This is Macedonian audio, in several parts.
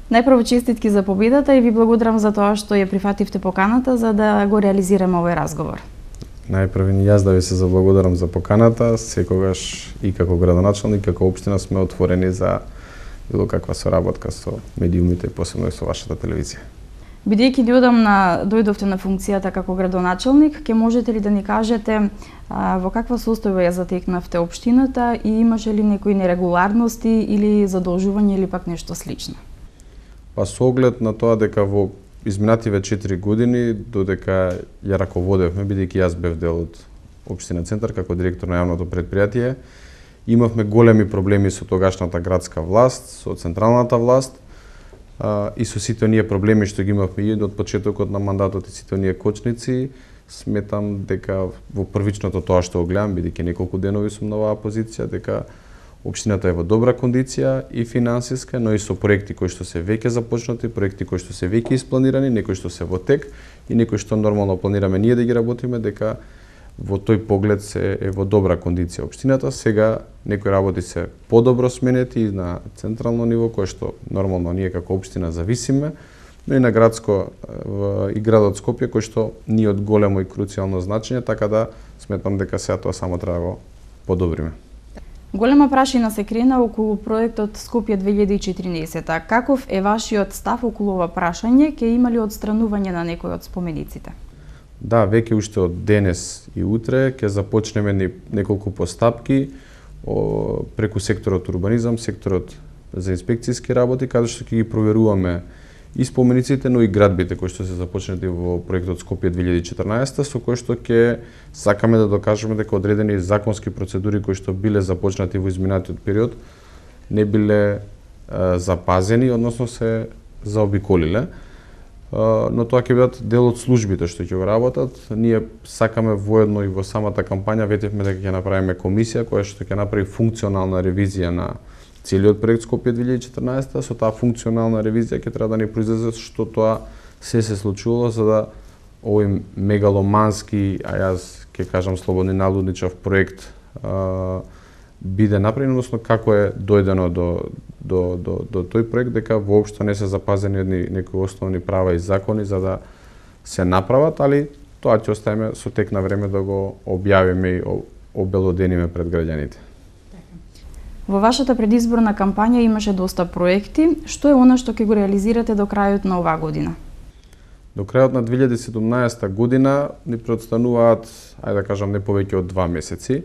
Најпрво честитки за победата и ви благодарам за тоа што ја прифативте поканата за да го реализираме овој разговор. Најпрво и јас да ви се заблагодарам за поканата, секогаш и како градоначалник, како општина сме отворени за било каква соработка со медиумите и посебно и со вашата телевизија. Бидејќи дојдовте на функцијата како градоначалник, ќе можете ли да ни кажете во каква состојба ја затекнавте општината и имаше ли некои нерегуларности или задолжување или пак нешто слично? Па со оглед на тоа дека во изминативе 4 години, додека ја раководевме, бидејќи јас бев дел од општина Центар како директор на јавното предпријатие, имавме големи проблеми со тогашната градска власт, со централната власт и со сите оние проблеми што ги имавме и од почетокот на мандатот и сите оние кочници. Сметам дека во првичното тоа што го гледам, бидејќи неколку денови сум на оваа позиција, дека општината е во добра кондиција и финансиска, но и со проекти кои што се веќе започнати, проекти кои што се веќе испланирани, некои што се во тек и некои што нормално планираме ние да ги работиме, дека во тој поглед се е во добра кондиција општината. Сега некои работи се подобро сменети на централно ниво, кое што нормално ние како општина зависиме, но и на градско и градот Скопје, кој што ни од големо и круцијално значење, така да сметам дека сега тоа само треба да го подобриме. Голема прашина се крена околу проектот Скопје 2014. Каков е вашиот став околу ова прашање? Ќе има ли одстранување на некои од спомениците? Да, веќе уште од денес и утре ќе започнеме неколку постапки преку секторот урбанизам, секторот за инспекцијски работи, каде што ќе ги проверуваме и спомениците, но и градбите кои што се започнати во проектот Скопје 2014, со кој што ќе сакаме да докажеме дека одредени законски процедури кои што биле започнати во изминатиот период не биле запазени, односно се заобиколиле. Но тоа ќе бидат дел од службите што ќе го работат. Ние сакаме воедно и во самата кампања ветевме дека ќе направиме комисија која што ќе направи функционална ревизија на целиот проект Скопје 2014, со таа функционална ревизија ќе треба да ни произлезе што тоа се случувало за да овој мегаломански, а јас ќе кажам слободно налудничав проект биде направен, односно како е дојдено до тој проект, дека воопшто не се запазени некои основни права и закони за да се направат, али тоа ќе оставиме со тек на време да го објавиме и обелодениме пред граѓаните. Во вашата предизборна кампања имаше доста проекти. Што е она што ќе го реализирате до крајот на оваа година? До крајот на 2017 година ни преостануваат, ајде да кажам, не повеќе од 2 месеци.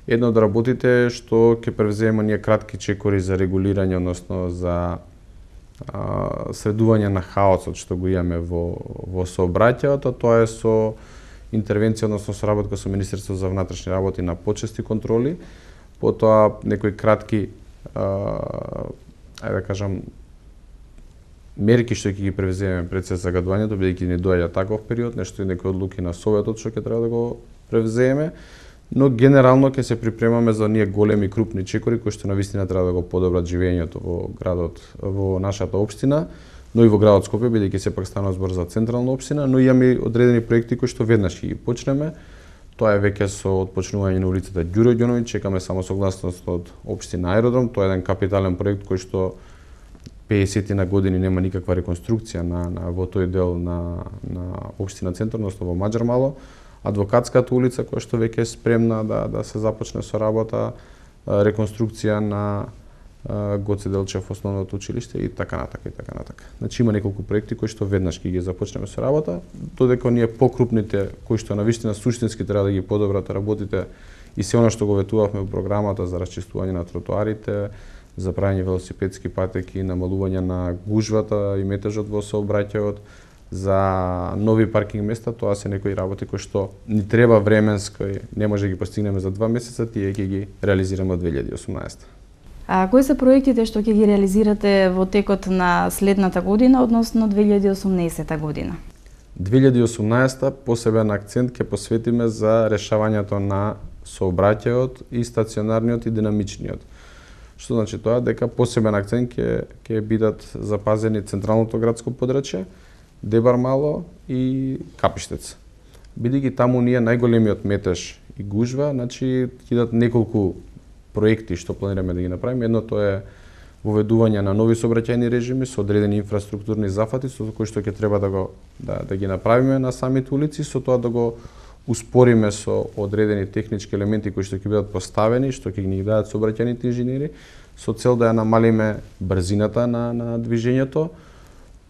Едно од работите што ќе превземеме ние кратки чекори за регулирање, односно за средување на хаосот што го имаме во сообраќајот, тоа е со интервенција, односно соработка со Министерството за внатрешни работи на почести контроли, потоа некои кратки, ајде да кажам, мерки што ќе ги превземеме пред се загадувањето, бидејќи ни доаѓа таков период, нешто и некои одлуки на Советот што ќе треба да го превземеме, но генерално ќе се припремаме за ние големи крупни чекори кои што навистина треба да го подобрат живењето во градот, во нашата општина, но и во градот Скопје, бидејќи сепак станува збор за централна општина, но имаме одредени проекти кои што веднаш ќе ги почнеме. Тоа е веќе со отпочнување на улицата Ѓуро Ѓоновиќ, чекаме само согласност од општина Аеродром, тоа е еден капитален проект кој што 50 на години нема никаква реконструкција во тој дел на општина Центар, односно во Маџар Мало. Адвокатската улица која што веќе е спремна да се започне со работа, реконструкција на Гоце Делчев основното училиште и така натака и така натака. Значи има неколку проекти кои што веднаш ќе ги започнеме со работа, додека ние покрупните кои што навистина суштински треба да ги подобрат работите и се она што го ветувавме во програмата за расчистување на тротоарите, за правење велосипедски патеки, намалување на гужвата и метежот во сообраќајот, за нови паркинг места, тоа се некои работи кои што ни треба временски, не може да ги постигнеме за 2 месеца, тие ќе ги реализираме од 2018. Кои се проектите што ќе ги реализирате во текот на следната година, односно 2018 година? 2018 посебен акцент ќе посветиме за решавањето на сообраќајот и стационарниот и динамичниот. Што значи тоа? Дека посебен акцент ќе бидат запазени централното градско подрачје, Дебар Мало и Капиштец. Бидејќи таму ние најголемиот метеж и гужва, значи ќе дадат неколку проекти што планираме да ги направиме. Едното е воведување на нови сообраќајни режими со одредени инфраструктурни зафати со кои што ќе треба да ги направиме на самите улици, со тоа да го успориме со одредени технички елементи кои што ќе бидат поставени, што ќе ги дадат сообраќајните инженери, со цел да ја намалиме брзината на движењето.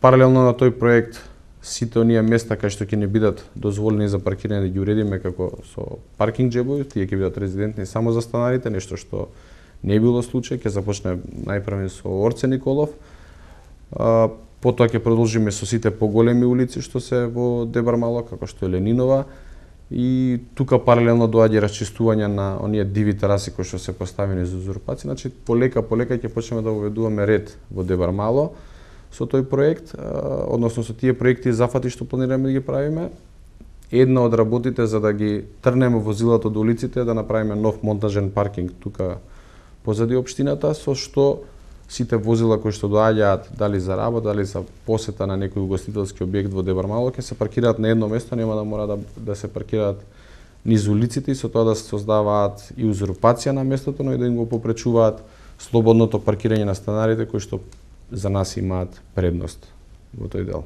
Паралелно на тој проект, сите оние места кај што ќе не бидат дозволени за паркирање да ги уредиме како со паркинг джебови, тие ќе бидат резидентни само за станарите, нешто што не било случај, ќе започне најпрвен со Орце Николов. Потоа ќе продолжиме со сите поголеми улици што се во Дебар мало, како што е Ленинова, и тука паралелно доаѓа расчистување на оние диви тераси кои што се поставени за узурпација. Значи полека ќе почнеме да воведуваме ред во Дебар мало со тој проект, односно со тие проекти и зафати што планираме да ги правиме. Една од работите за да ги трнеме возилата до улиците е да направиме нов монтажен паркинг тука позади општината, со што сите возила кои што доаѓаат дали за работа, дали за посета на некој угостителски објект во Дебар мало, ќе се паркираат на едно место, нема да мора да се паркираат низ улиците и со тоа да се создаваат и узурпација на местото, но и да им го попречуваат слободното паркирање на станарите кои што за нас имаат предност во тој дел.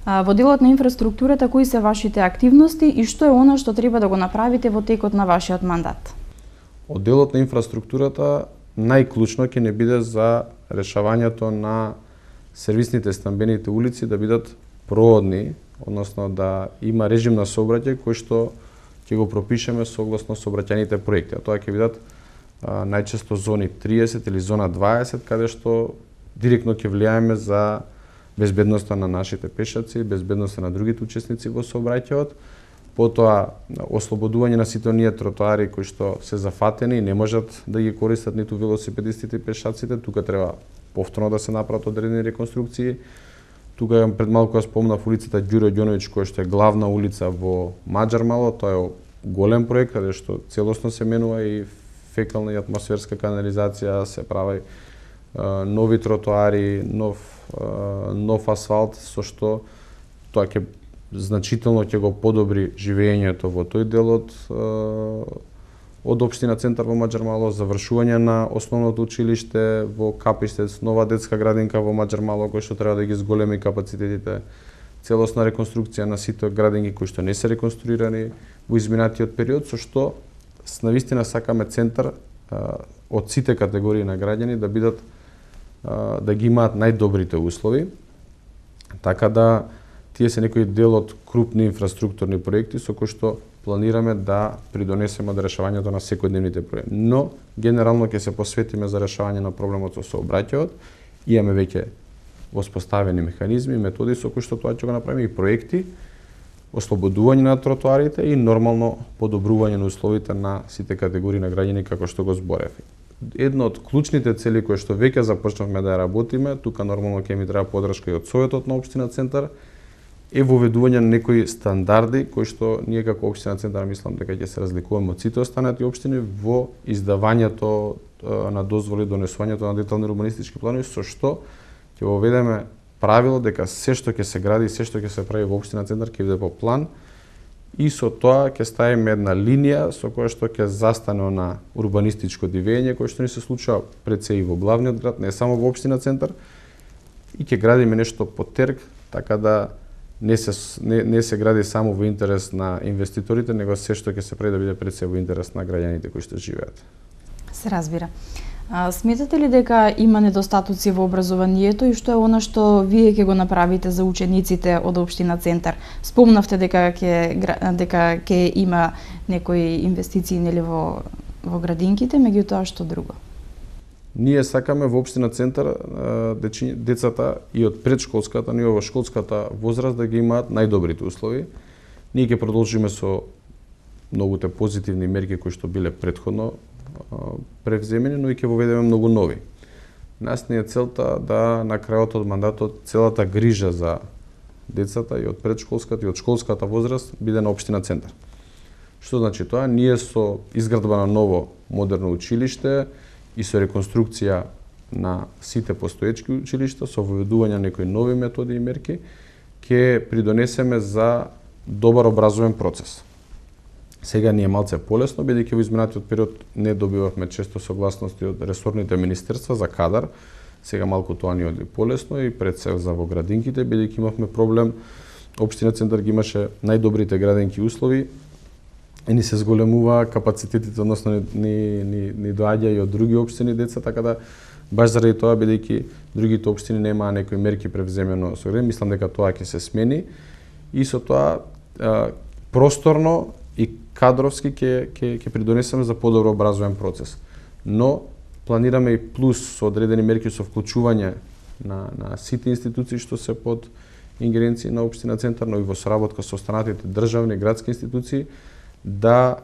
Во делот на инфраструктурата, кои се вашите активности и што е она што треба да го направите во текот на вашиот мандат? Од делот на инфраструктурата најклучно ќе не биде за решавањето на сервисните стамбените улици да бидат проодни, односно да има режим на сообраќај кој што ќе го пропишеме согласно сообраќајните проекти. А тоа ќе бидат најчесто зони 30 или зона 20, каде што директно ќе влијаеме за безбедноста на нашите пешаци, безбедноста на другите учесници во сообраќајот. Потоа ослободување на сите оние тротоари кои што се зафатени и не можат да ги користат ниту велосипедистите и пешаците, тука треба повторно да се направат одредени реконструкции. Тука пред малку ја спомнав улицата Ѓуро Ѓоновиќ која што е главна улица во Маџар мало, тоа е голем проект каде што целосно се менува и фекална и атмосферска канализација, се прави нови тротоари, нов асфалт, со што тоа ќе значително ќе го подобри живеењето во тој дел од општина Центар во Маџар мало, завршување на основното училиште во Капиштец, нова детска градинка во Маџар мало кој што треба да ги зголеми капацитетите, целосна реконструкција на сите градинки кои што не се реконструирани во изминатиот период, со што навистина сакаме Центар од сите категории на граѓани да бидат да ги имаат најдобрите услови, така да тие се некои дел од крупни инфраструктурни проекти со кои што планираме да придонесеме од решавањето на секојдневните проблеми. Но генерално ќе се посветиме за решавање на проблемот со сообраќајот. Имаме веќе воспоставени механизми, методи со кои што тоа ќе го направиме и проекти, ослободување на тротоарите и нормално подобрување на условите на сите категории на граѓани како што го зборев. Една од клучните цели кои што веќе започнавме да ја работиме, тука нормално ќе ми треба поддршка и од Советот на општина Центар, е воведување на некои стандарди кои што ние како општина Центар мислам дека ќе се разликуваме од сите останати општини во издавањето на дозволи, донесувањето на детални урбанистички планови, со што ќе воведеме правило дека се што ќе се гради, се што ќе се прави во општина Центар ќе биде по план и со тоа ќе ставиме една линија со која што ќе застане на урбанистичко дивење кој што ни се случува пред се и во главниот град, не само во општина Центар, и ќе градиме нешто по терк, така да не се гради само во интерес на инвеститорите, него се што ќе се прави да биде пред се во интерес на граѓаните кои што живеат. Се разбира. Сметате ли дека има недостатоци во образованието и што е она што вие ќе го направите за учениците од општина Центар? Спомнавте дека ќе има некои инвестиции нели во градинките, меѓутоа што друго? Ние сакаме во општина Центар децата и од предшколската, и во школската возраст да ги имаат најдобрите услови. Ние ќе продолжиме со многуте позитивни мерки кои што биле претходно превземени, но и ќе воведеме многу нови. Нас не е целта да на крајот од мандатот целата грижа за децата и од предшколската и од школската возраст биде на општина Центар. Што значи тоа? Ние со изградба на ново модерно училиште и со реконструкција на сите постоечки училишта, со воведување на некои нови методи и мерки, ќе придонесеме за добар образовен процес. Сега ни е малце полесно, бидејќи во изминатиот период не добивавме често согласности од ресорните министерства за кадар, Сега малку тоа ни одли полесно и пред се за во градинките, бидејќи имавме проблем. Општина Центар ги имаше најдобрите градинки услови и ни се зголемува капацитетите, односно ни доаѓа и од други општини деца, така да баш заради тоа, бидејќи другите општини немаа некои мерки превземено со време, мислам дека тоа ќе се смени и со тоа просторно и кадровски ќе придонесеме за подобро образовен процес. Но планираме и плюс со одредени мерки со вклучување на сите институции што се под ингеренција на општина Центар, но и во соработка со останатите државни и градски институции да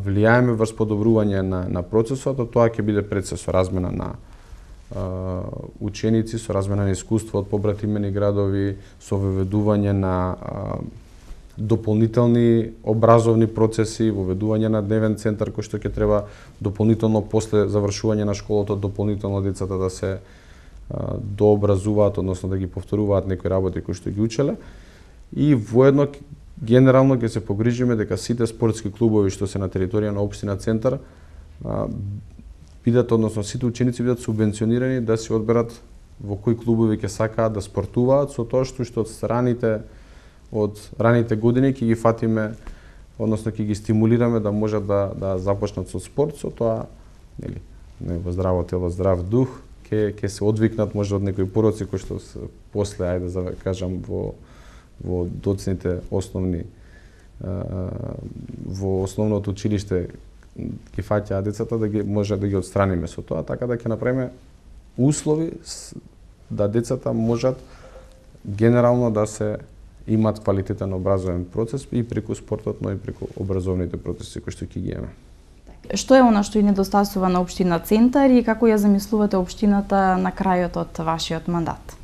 влијаеме врз подобрување на процесот, а тоа ќе биде пред се со размена на ученици, со размена на искуство од побратимени градови, со воведување на дополнителни образовни процеси, воведување на дневен центар кој што ќе треба дополнително после завршување на школата, дополнително децата да се дообразуваат, односно да ги повторуваат некои работи кои што ги учеле. И воедно генерално ќе се погрижиме дека сите спортски клубови што се на територија на општина Центар бидат, односно сите ученици бидат субвенционирани да се одберат во кои клубови ќе сакаат да спортуваат, со тоа што од раните години ќе ги фатиме, односно ќе ги стимулираме да можат да започнат со спорт, со тоа нели во здраво тело, здрав дух, ќе се одвикнат може од некои пороци кои што после, ајде да кажам, во доцните основни во основното училиште ги фаќаат децата, да ги може да ги отстраниме со тоа, така да ќе направиме услови да децата можат генерално да се имат квалитетен образовен процес и преку спортот, но и преку образовните процеси кои што ќе ги имаме. Што е она што и недостасува на општина Центар и како ја замислувате општината на крајот од вашиот мандат?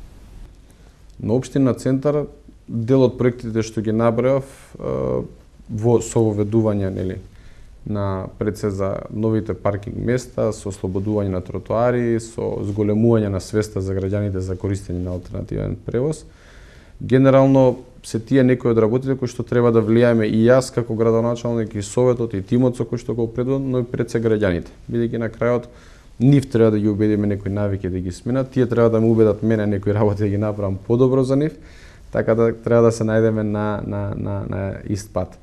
На општина Центар дел од проектите што ги набројав со воведување нели на пред се за новите паркинг места, со ослободување на тротоари, со зголемување на свеста за граѓаните за користење на алтернативен превоз. Генерално се тие некои од работите кои што треба да влијаеме и јас како градоначалник и советот и тимот со кој што го предводам, но и пред се граѓаните. Бидејќи на крајот нив треба да ги убедиме некои навики да ги сменат, тие треба да ме убедат мене некои работи да ги направам подобро за нив, така да треба да се најдеме на ист пат.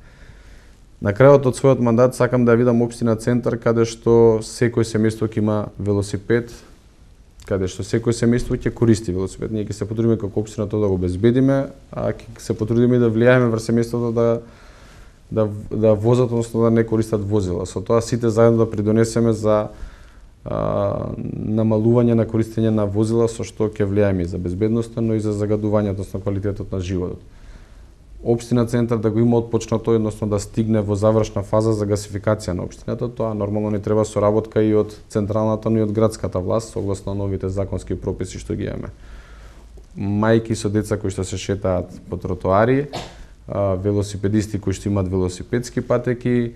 На крајот од својот мандат сакам да видам општина Центар каде што секој семејство ќе има велосипед, каде што секој семејство ќе користи велосипед. Ние ќе се потрудиме како општина тоа да го обезбедиме, а ќе се потрудиме да влијаеме врз семејството да возат, односно да не користат возила. Со тоа сите заедно да придонесеме за намалување на користење на возила, со што ќе влијаеме и за безбедноста, но и за загадување, односно квалитетот на животот. Општина Центар да го има отпочнато, односно да стигне во завршна фаза за гасификација на општината, тоа нормално не треба соработка и од централната, но и од градската власт, согласно новите законски прописи што ги имаме. Мајки со деца кои што се шетаат по тротоари, велосипедисти кои што имаат велосипедски патеки,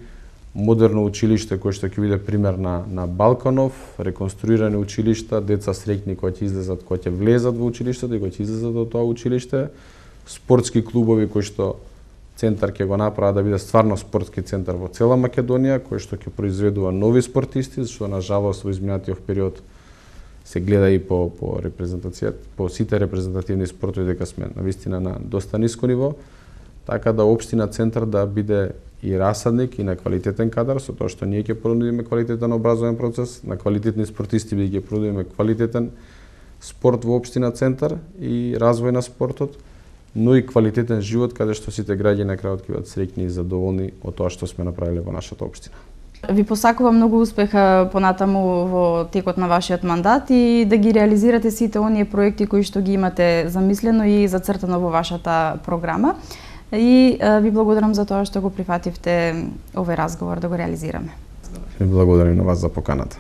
модерно училиште кое што ќе биде пример на Балканов, реконструирани училишта, деца среќни кои ќе излезат, кои ќе влезат во училиштето и кои ќе излезат од тоа училиште, спортски клубови кои што Центар ќе го направи да биде стварно спортски центар во цела Македонија, кој што ќе произведува нови спортисти, што на жалост во изминатиот период се гледа и по репрезентацијата, по сите репрезентативни спортови дека сме навистина на доста ниско ниво, така да општина Центар да биде и расадник и на квалитетен кадар, со тоа што ние ќе понудиме квалитетен образовен процес, на квалитетни спортисти ќе понудиме квалитетен спорт во општина Центар и развој на спортот, но и квалитетен живот каде што сите граѓани на крајот ќе бидат среќни и задоволни од тоа што сме направиле во нашата општина. Ви посакувам многу успех понатаму во текот на вашиот мандат и да ги реализирате сите оние проекти кои што ги имате замислено и зацртано во вашата програма. И ви благодарам за тоа што го прифативте овој разговор да го реализираме. Ви благодарам на вас за поканата.